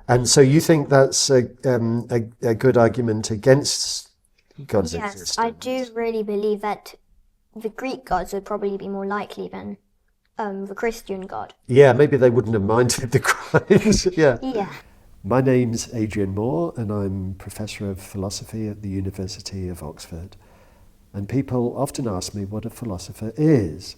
And so you think that's a good argument against God's Yes, I do existence? really believe that the Greek gods would probably be more likely than the Christian God. Yeah, maybe they wouldn't have minded the crimes. Yeah. Yeah. My name's Adrian Moore, and I'm Professor of Philosophy at the University of Oxford. And people often ask me what a philosopher is.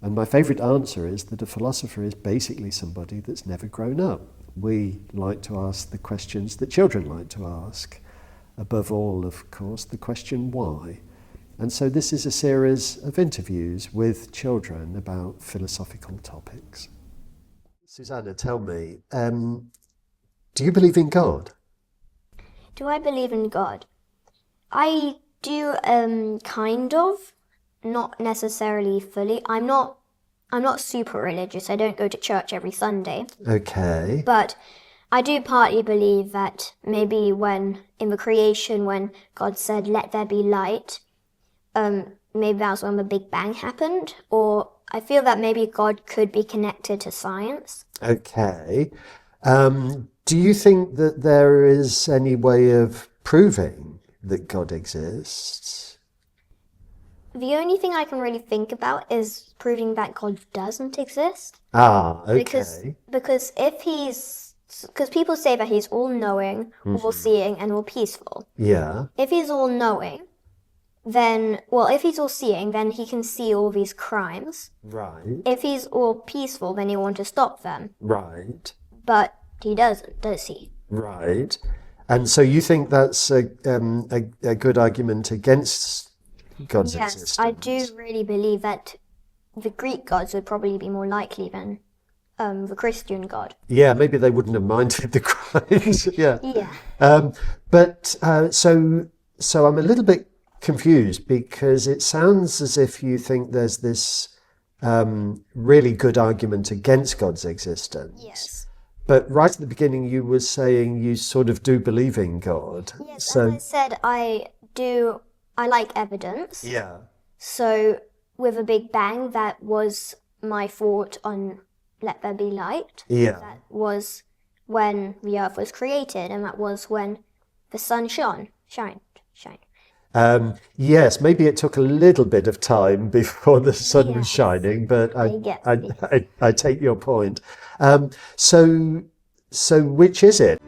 And my favourite answer is that a philosopher is basically somebody that's never grown up. We like to ask the questions that children like to ask. Above all, of course, the question why. And so this is a series of interviews with children about philosophical topics. Susana, tell me, do you believe in God? Do I believe in God? I do kind of, not necessarily fully. I'm not super religious. I don't go to church every Sunday. Okay. But I do partly believe that maybe when in the creation when God said let there be light, maybe that was when the Big Bang happened, or I feel that maybe God could be connected to science. Okay. Do you think that there is any way of proving that God exists? The only thing I can really think about is proving that God doesn't exist. Ah, Because okay. because if he's because people say that he's all knowing, all seeing, and all peaceful. Yeah, If he's all knowing, then if he's all seeing, then he can see all these crimes. right, If he's all peaceful, then he'll want to stop them. right, But he doesn't, does he? right. And so you think that's a good argument against God's Yes, I do existence? really believe that the Greek gods would probably be more likely than the Christian God. Yeah, maybe they wouldn't have minded the crimes. Yeah. Yeah. Um, but so I'm a little bit confused because it sounds as if you think there's this really good argument against God's existence. Yes. But right at the beginning, you were saying you sort of do believe in God. Yes, as I said, I like evidence. Yeah. So with a Big Bang, that was my thought on let there be light. Yeah. That was when the earth was created, and that was when the sun shined. Yes, maybe it took a little bit of time before the sun was Yes, shining, but I get I, it. I take your point. So which is it?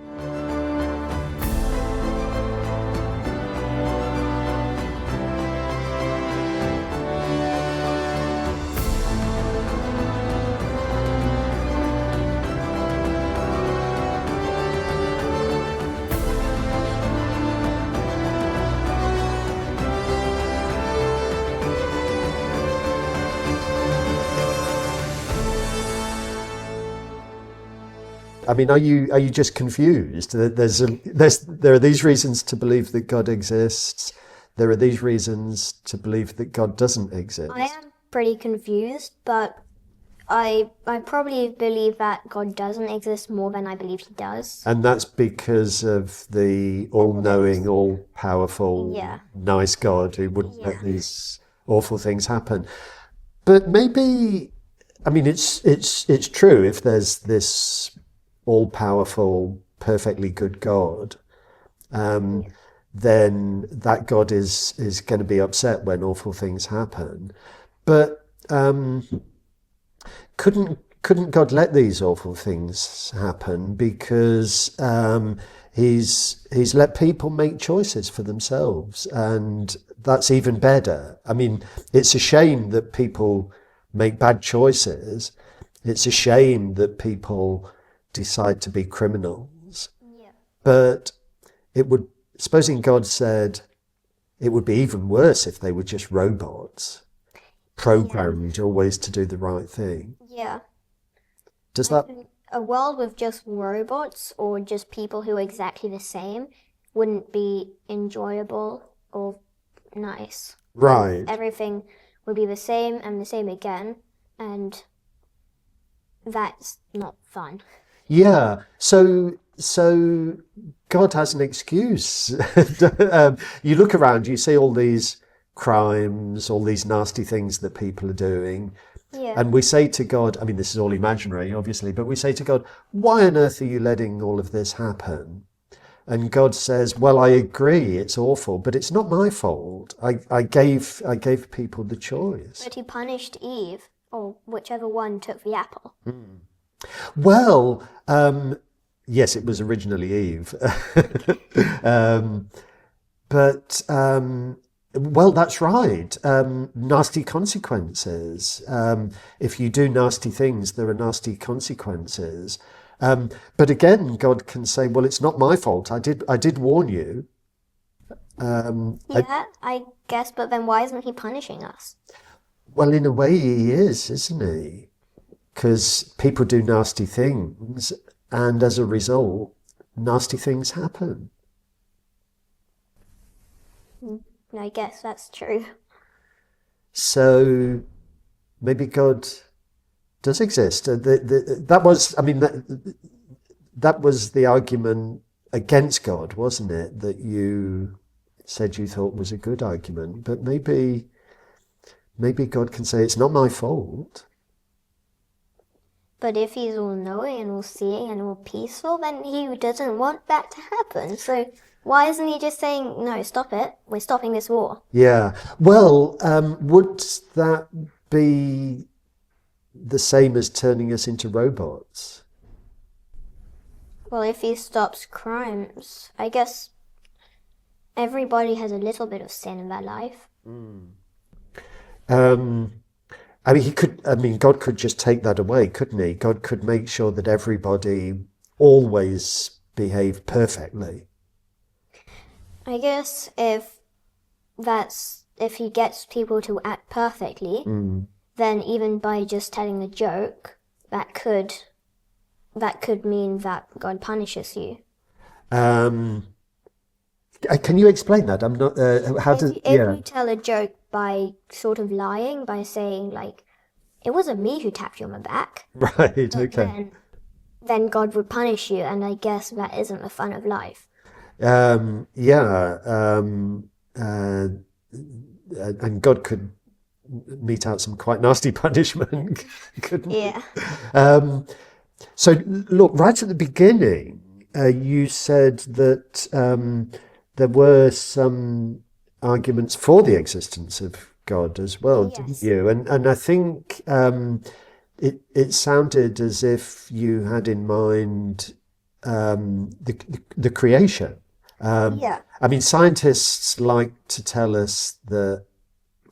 I mean, are you just confused? There are these reasons to believe that God exists. There are these reasons to believe that God doesn't exist. I am pretty confused, but I probably believe that God doesn't exist more than I believe he does. And that's because of the all-knowing, all-powerful, Yeah. nice God who wouldn't let Yeah. these awful things happen. But maybe, I mean, it's true if there's this all-powerful, perfectly good God, then that God is going to be upset when awful things happen. But couldn't God let these awful things happen because he's let people make choices for themselves, and that's even better. I mean, it's a shame that people make bad choices. It's a shame that people decide to be criminals. Yeah. But supposing God said it would be even worse if they were just robots, programmed always to do the right thing. Yeah. Does that? A world with just robots or just people who are exactly the same wouldn't be enjoyable or nice. Right. Everything would be the same and the same again, and that's not fun. Yeah. So God has an excuse. You look around, you see all these crimes, all these nasty things that people are doing, Yeah. And we say to God, I mean, this is all imaginary, obviously, but we say to God, why on earth are you letting all of this happen? And God says, well, I agree, it's awful, but it's not my fault. I gave people the choice. But he punished Eve, or whichever one took the apple. Well, yes, it was originally Eve. But, well, that's right. Nasty consequences. If you do nasty things, there are nasty consequences. But again, God can say, well, it's not my fault. I did warn you. Yeah, I guess, but then why isn't he punishing us? Well, in a way he is, isn't he? Because people do nasty things, and as a result, nasty things happen. I guess that's true. So maybe God does exist. That was, I mean, that was the argument against God, wasn't it? That you said you thought was a good argument. But maybe God can say, it's not my fault. But if he's all-knowing and all-seeing and all-peaceful, then he doesn't want that to happen. So why isn't he just saying, no, stop it, we're stopping this war? Yeah. Well, would that be the same as turning us into robots? Well, if he stops crimes, I guess everybody has a little bit of sin in their life. I mean, God could just take that away, couldn't he? God could make sure that everybody always behaved perfectly. I guess if he gets people to act perfectly, then even by just telling a joke, that could mean that God punishes you. Can you explain that? I'm not. If you tell a joke by sort of lying, by saying like, "It wasn't me who tapped you on the back," Right. Okay. then God would punish you, and I guess that isn't the fun of life. Yeah. And God could mete out some quite nasty punishment, couldn't he? Yeah. So look, right at the beginning, you said that there were some arguments for the existence of God as well, Yes. didn't you? And I think it sounded as if you had in mind the creation. Yeah. I mean, scientists like to tell us that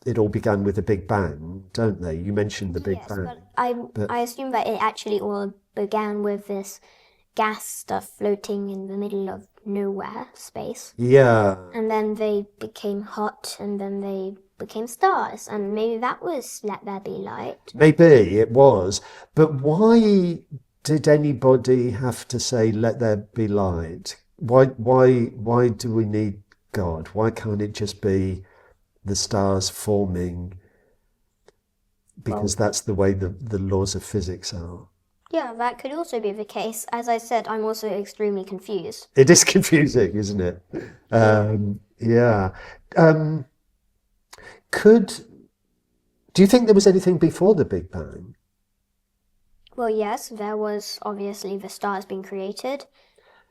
it all began with a Big Bang, don't they? You mentioned the Big Yes, Bang. but I assume that it actually all began with this gas stuff floating in the middle of nowhere, space. Yeah. And then they became hot, and then they became stars, and maybe that was Let There Be Light. Maybe it was. But why did anybody have to say, let there be light? Why do we need God? Why can't it just be the stars forming? Because that's the way the laws of physics are. Yeah, that could also be the case. As I said, I'm also extremely confused. It is confusing, isn't it? Yeah. Do you think there was anything before the Big Bang? Well, yes, there was obviously the stars being created,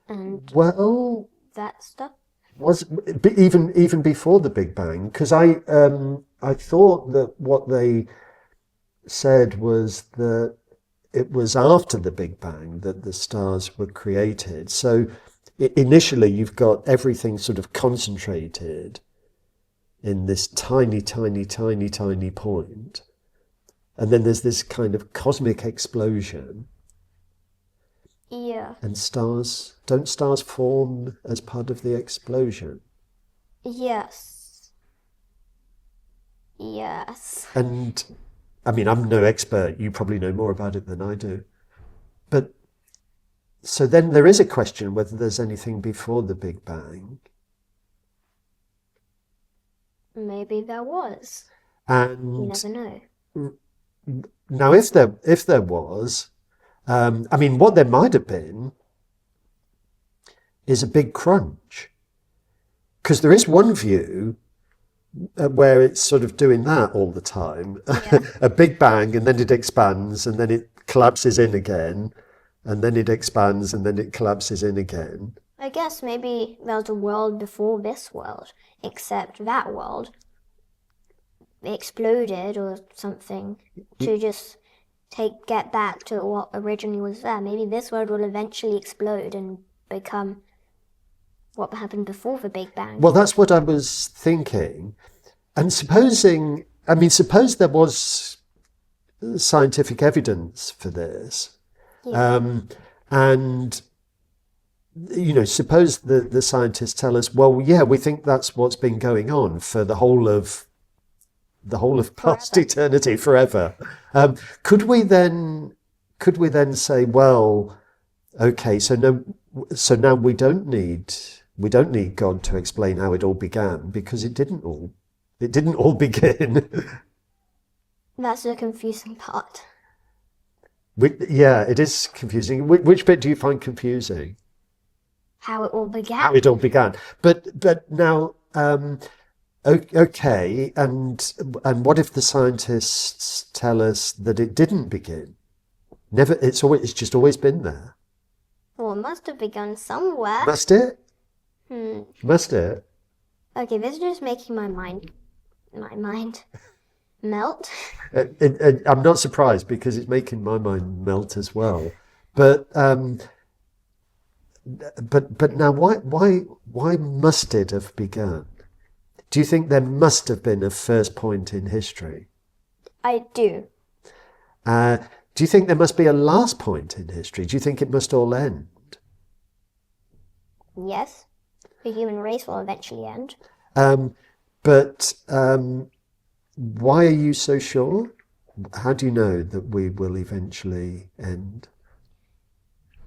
and Well, that stuff. was even before the Big Bang? Because I thought that what they said was that it was after the Big Bang that the stars were created. So initially you've got everything sort of concentrated in this tiny, tiny, tiny, tiny point. And then there's this kind of cosmic explosion. Yeah. And don't stars form as part of the explosion? Yes. Yes. And I mean, I'm no expert. You probably know more about it than I do. But so then there is a question whether there's anything before the Big Bang. Maybe there was. And You never know. now, if there was, I mean, what there might have been is a big crunch. Because there is one view where it's sort of doing that all the time. Yeah. A big bang, and then it expands, and then it collapses in again, and then it expands, and then it collapses in again. I guess maybe there was a world before this world, except that world exploded or something to just get back to what originally was there. Maybe this world will eventually explode and become what happened before the Big Bang. Well, that's what I was thinking. And suppose there was scientific evidence for this. Yeah. And, suppose the scientists tell us, well, yeah, we think that's what's been going on for the whole of past eternity, forever. Could we then say, well, okay, so now we don't need God to explain how it all began, because it didn't all begin. That's the confusing part. Yeah, it is confusing. Which bit do you find confusing? How it all began. How it all began. But now, okay, and what if the scientists tell us that it didn't begin? Never. It's just always been there. Well, it must have begun somewhere. Must it? Must it? Okay, this is just making my mind melt. I'm not surprised, because it's making my mind melt as well. But now, why must it have begun? Do you think there must have been a first point in history? I do. Do you think there must be a last point in history? Do you think it must all end? Yes. The human race will eventually end. But why are you so sure? How do you know that we will eventually end?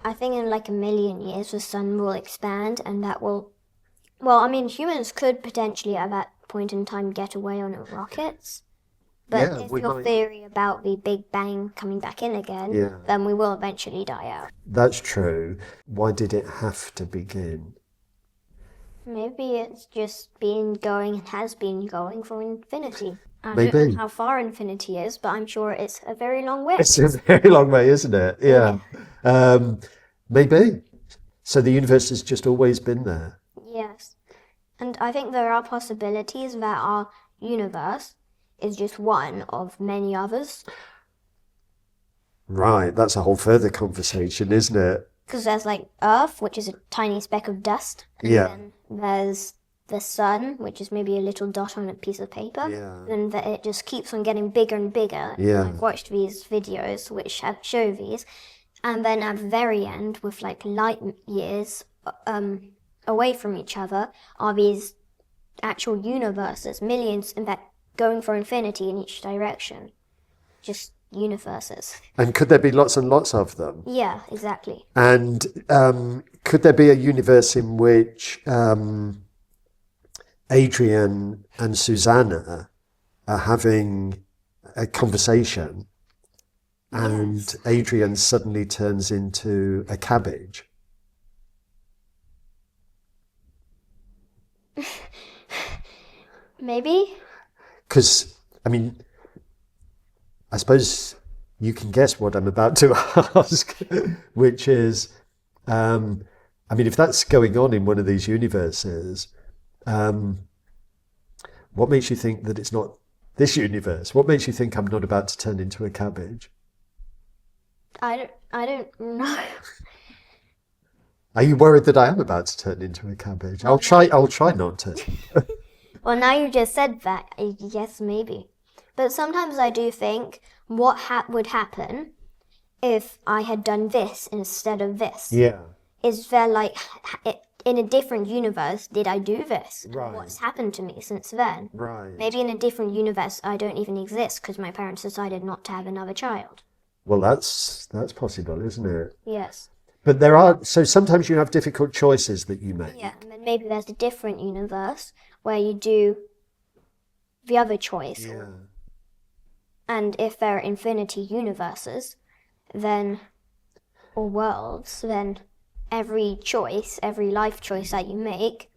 I think in like a million years the sun will expand, and that will... Well, I mean, humans could potentially at that point in time get away on rockets. But Yeah, if we your might. theory about the Big Bang coming back in again, Yeah. then we will eventually die out. That's true. Why did it have to begin? Maybe it's just been going and has been going for infinity. I don't Maybe. know how far infinity is, but I'm sure it's a very long way. It's a very long way, isn't it? Yeah. Maybe. So the universe has just always been there. Yes. And I think there are possibilities that our universe is just one of many others. Right, that's a whole further conversation, isn't it? Because there's like Earth, which is a tiny speck of dust. And Yeah. then there's the sun, which is maybe a little dot on a piece of paper. Yeah. And that it just keeps on getting bigger and bigger. Yeah. I've watched these videos which show these. And then at the very end, with like light years away from each other, are these actual universes, millions, in fact, going for infinity in each direction. Just universes. And could there be lots and lots of them? Yeah, exactly. And could there be a universe in which Adrian and Susana are having a conversation, and Yes. Adrian suddenly turns into a cabbage? Maybe? Because, I suppose you can guess what I'm about to ask, which is, if that's going on in one of these universes, what makes you think that it's not this universe? What makes you think I'm not about to turn into a cabbage? I don't know. Are you worried that I am about to turn into a cabbage? I'll try not to. Well, now you just said that, yes, maybe. But sometimes I do think, what would happen if I had done this instead of this? Yeah. Is there like, in a different universe, did I do this? Right. What's happened to me since then? Right. Maybe in a different universe, I don't even exist because my parents decided not to have another child. Well, that's possible, isn't it? Yes. But so sometimes you have difficult choices that you make. Yeah, and then maybe there's a different universe where you do the other choice. Yeah. And if there are infinity universes, then, or worlds, then every choice, every life choice that you make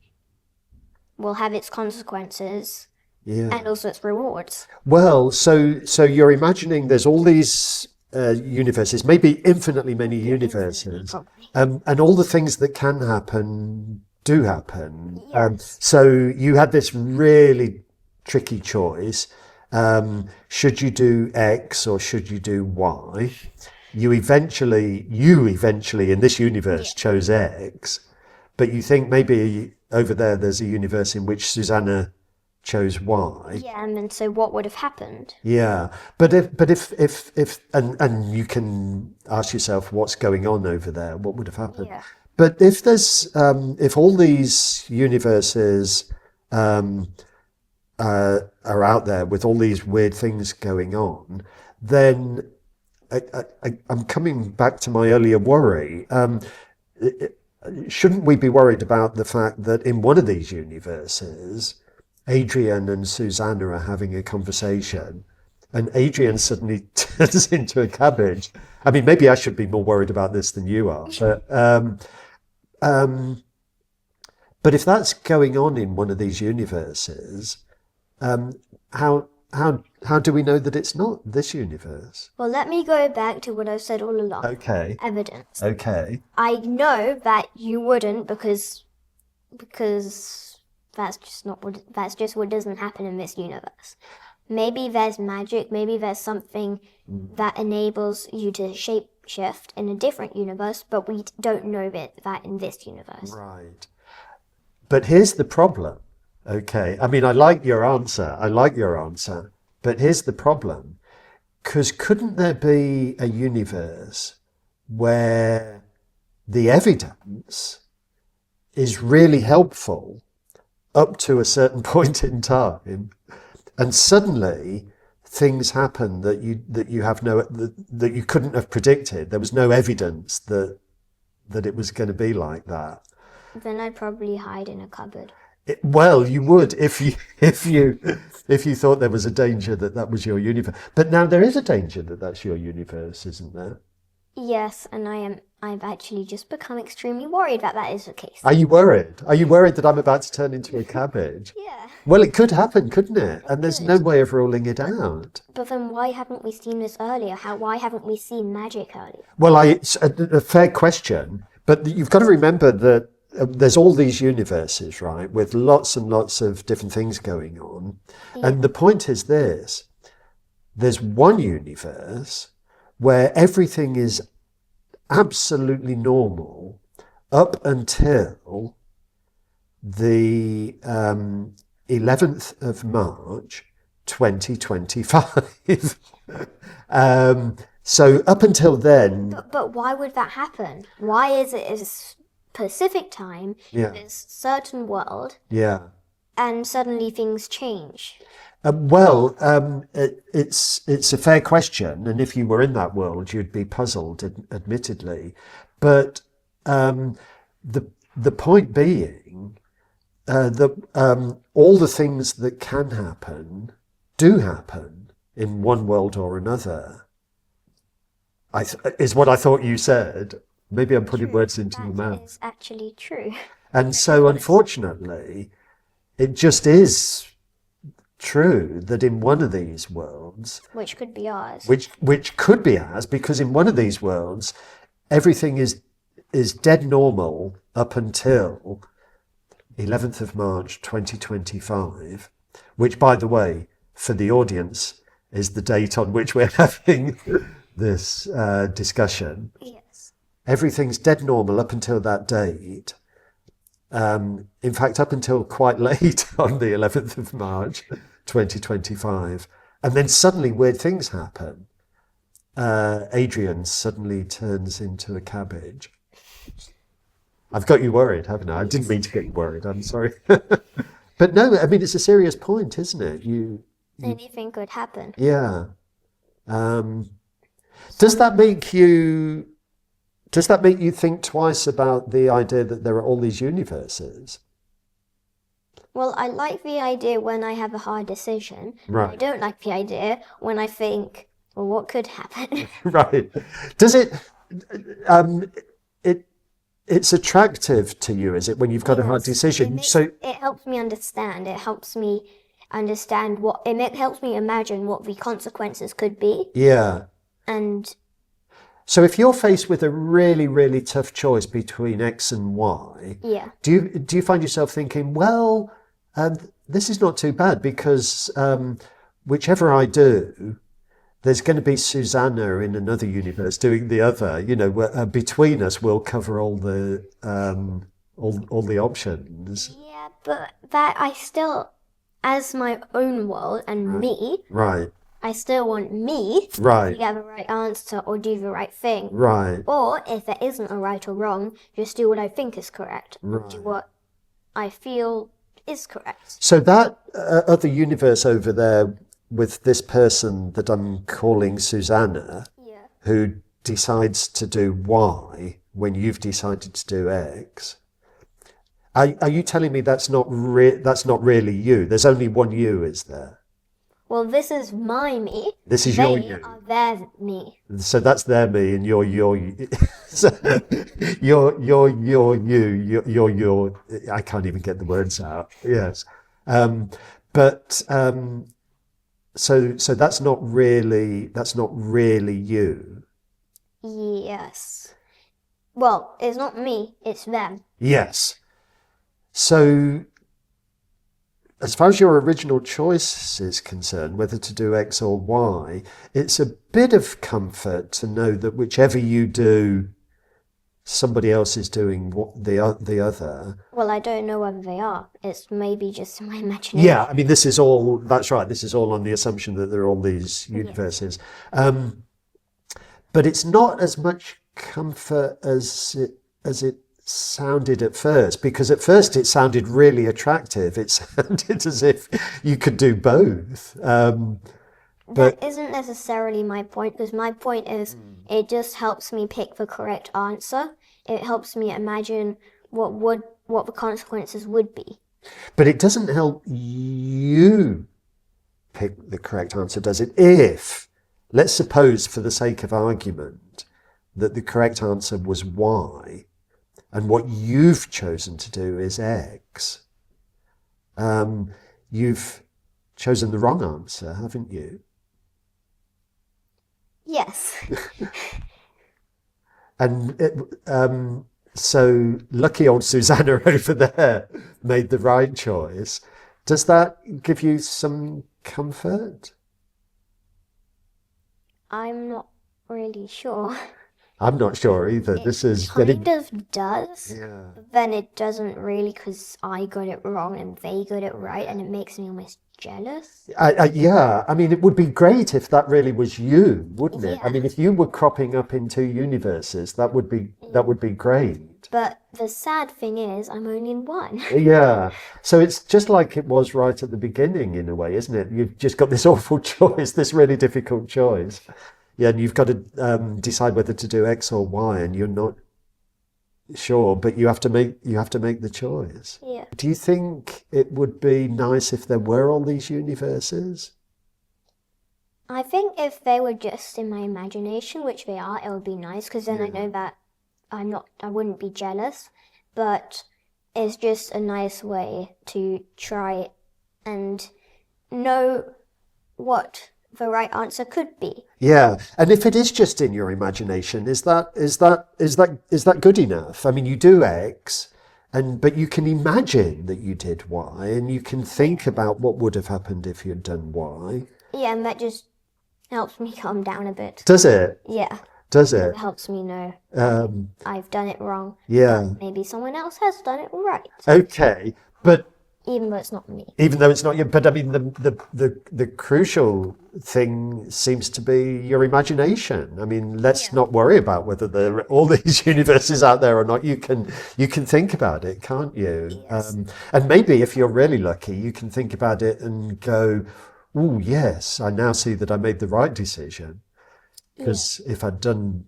will have its consequences Yeah. and also its rewards. Well, so you're imagining there's all these universes, maybe infinitely many universes, Probably. and all the things that can happen do happen. Yes. So you had this really tricky choice. Should you do X or should you do Y? You eventually in this universe chose X, but you think maybe over there's a universe in which Susana chose Y. Yeah, and then so what would have happened? Yeah, but if and you can ask yourself what's going on over there, what would have happened? Yeah. But if all these universes are out there with all these weird things going on, then I'm coming back to my earlier worry. Shouldn't we be worried about the fact that in one of these universes, Adrian and Susana are having a conversation, and Adrian suddenly turns into a cabbage? I mean, maybe I should be more worried about this than you are, but if that's going on in one of these universes, how do we know that it's not this universe? Well, let me go back to what I've said all along. Okay. Evidence. Okay. I know that you wouldn't because that's just what doesn't happen in this universe. Maybe there's magic, maybe there's something that enables you to shapeshift in a different universe, but we don't know that in this universe. Right. But here's the problem. Okay. I mean, I like your answer. But here's the problem. Because couldn't there be a universe where the evidence is really helpful up to a certain point in time, and suddenly things happen that you couldn't have predicted? There was no evidence that it was going to be like that. Then I'd probably hide in a cupboard. Well, you would if you thought there was a danger that was your universe. But now there is a danger that that's your universe, isn't there? Yes, and I've actually just become extremely worried that is the case. Are you worried? Are you worried that I'm about to turn into a cabbage? Yeah. Well, it could happen, couldn't it? And there's no way of ruling it out. But then why haven't we seen this earlier? Why haven't we seen magic earlier? Well, it's a fair question, but you've got to remember that there's all these universes, right, with lots and lots of different things going on. Yeah. And the point is this: there's one universe where everything is absolutely normal up until the 11th of March 2025. So up until then... But why would that happen? Why is it a specific time in this certain world? Yeah. And suddenly things change? It's a fair question, and if you were in that world, you'd be puzzled, admittedly. But the point being that all the things that can happen do happen in one world or another. Is what I thought you said. Maybe I'm putting words into your mouth. That is actually true. And so, unfortunately, it just is true that in one of these worlds, which could be ours, which could be ours, because in one of these worlds, everything is dead normal up until 11th of March 2025, which, by the way, for the audience, is the date on which we're having this discussion. Yes. Everything's dead normal up until that date. In fact, up until quite late on the 11th of March 2025. And then suddenly weird things happen. Adrian suddenly turns into a cabbage. I've got you worried, haven't I? I didn't mean to get you worried, I'm sorry. But no, I mean, it's a serious point, isn't it? Anything could happen. Yeah. Does that make you think twice about the idea that there are all these universes? Well, I like the idea when I have a hard decision. Right. I don't like the idea when I think, well, what could happen? Right. Does it? It's attractive to you, is it, when you've got a hard decision? It helps me understand. It helps me understand it helps me imagine what the consequences could be. Yeah. And So if you're faced with a really, really tough choice between X and Y, yeah, do you find yourself thinking, well, this is not too bad because whichever I do, there's going to be Susana in another universe doing the other. Between us, we'll cover all the all the options. yeah, but that I still, as my own world and me, Right. I still want me to Right. get the right answer or do the right thing. Right. Or if there isn't a right or wrong, just do what I think is correct. Right. Do what I feel is correct. So that other universe over there with this person that I'm calling Susana, Yeah. who decides to do Y when you've decided to do X. Are you telling me that's not really you? There's only one you, is there? Well, this is my me. This is They your you. are their me. So that's their me, and you're so you're your. I can't even get the words out. Yes, so that's not really you. Yes. Well, it's not me, it's them. Yes. So, as far as your original choice is concerned, whether to do X or Y, it's a bit of comfort to know that whichever you do, somebody else is doing the other. Well, I don't know whether they are. It's maybe just my imagination. Yeah, I mean, that's right. This is all on the assumption that there are all these universes. Yes. But it's not as much comfort as it sounded at first, because at first it sounded really attractive. It sounded as if you could do both. That isn't necessarily my point, because my point is it just helps me pick the correct answer. It helps me imagine what the consequences would be. But it doesn't help you pick the correct answer, does it? If, let's suppose for the sake of argument, that the correct answer was Y, and what you've chosen to do is X, you've chosen the wrong answer, haven't you? Yes. And so lucky old Susana over there made the right choice. Does that give you some comfort? I'm not really sure. I'm not sure either. This is getting... kind of does. Yeah. But then it doesn't really, because I got it wrong and they got it right, and it makes me almost jealous. Yeah, I mean, it would be great if that really was you, wouldn't it? Yeah. I mean, if you were cropping up in two universes, that would be great. But the sad thing is, I'm only in one. Yeah. So it's just like it was right at the beginning, in a way, isn't it? You've just got this awful choice, this really difficult choice. Yeah, and you've got to decide whether to do X or Y, and you're not sure, but you have to make the choice. Yeah. Do you think it would be nice if there were all these universes? I think if they were just in my imagination, which they are, it would be nice, because then I know that I wouldn't be jealous. But it's just a nice way to try and know what the right answer could be. Yeah, and if it is just in your imagination, is that good enough? I mean, you do X, but you can imagine that you did Y, and you can think about what would have happened if you'd done Y. Yeah, and that just helps me calm down a bit. Does it? Yeah. Does it? It helps me know I've done it wrong. Yeah. Maybe someone else has done it right. Okay, but Even though it's not me. even though it's not you, but I mean the crucial thing seems to be your imagination. I mean, let's not worry about whether there are all these universes out there or not. You can think about it, can't you? Yes. And maybe if you're really lucky, you can think about it and go, "Oh yes, I now see that I made the right decision." Because if I'd done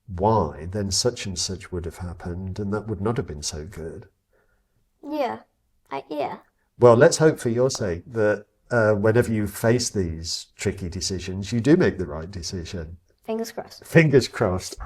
Y, then such and such would have happened, and that would not have been so good. Yeah. Yeah. Well, let's hope for your sake that whenever you face these tricky decisions, you do make the right decision. Fingers crossed. Fingers crossed.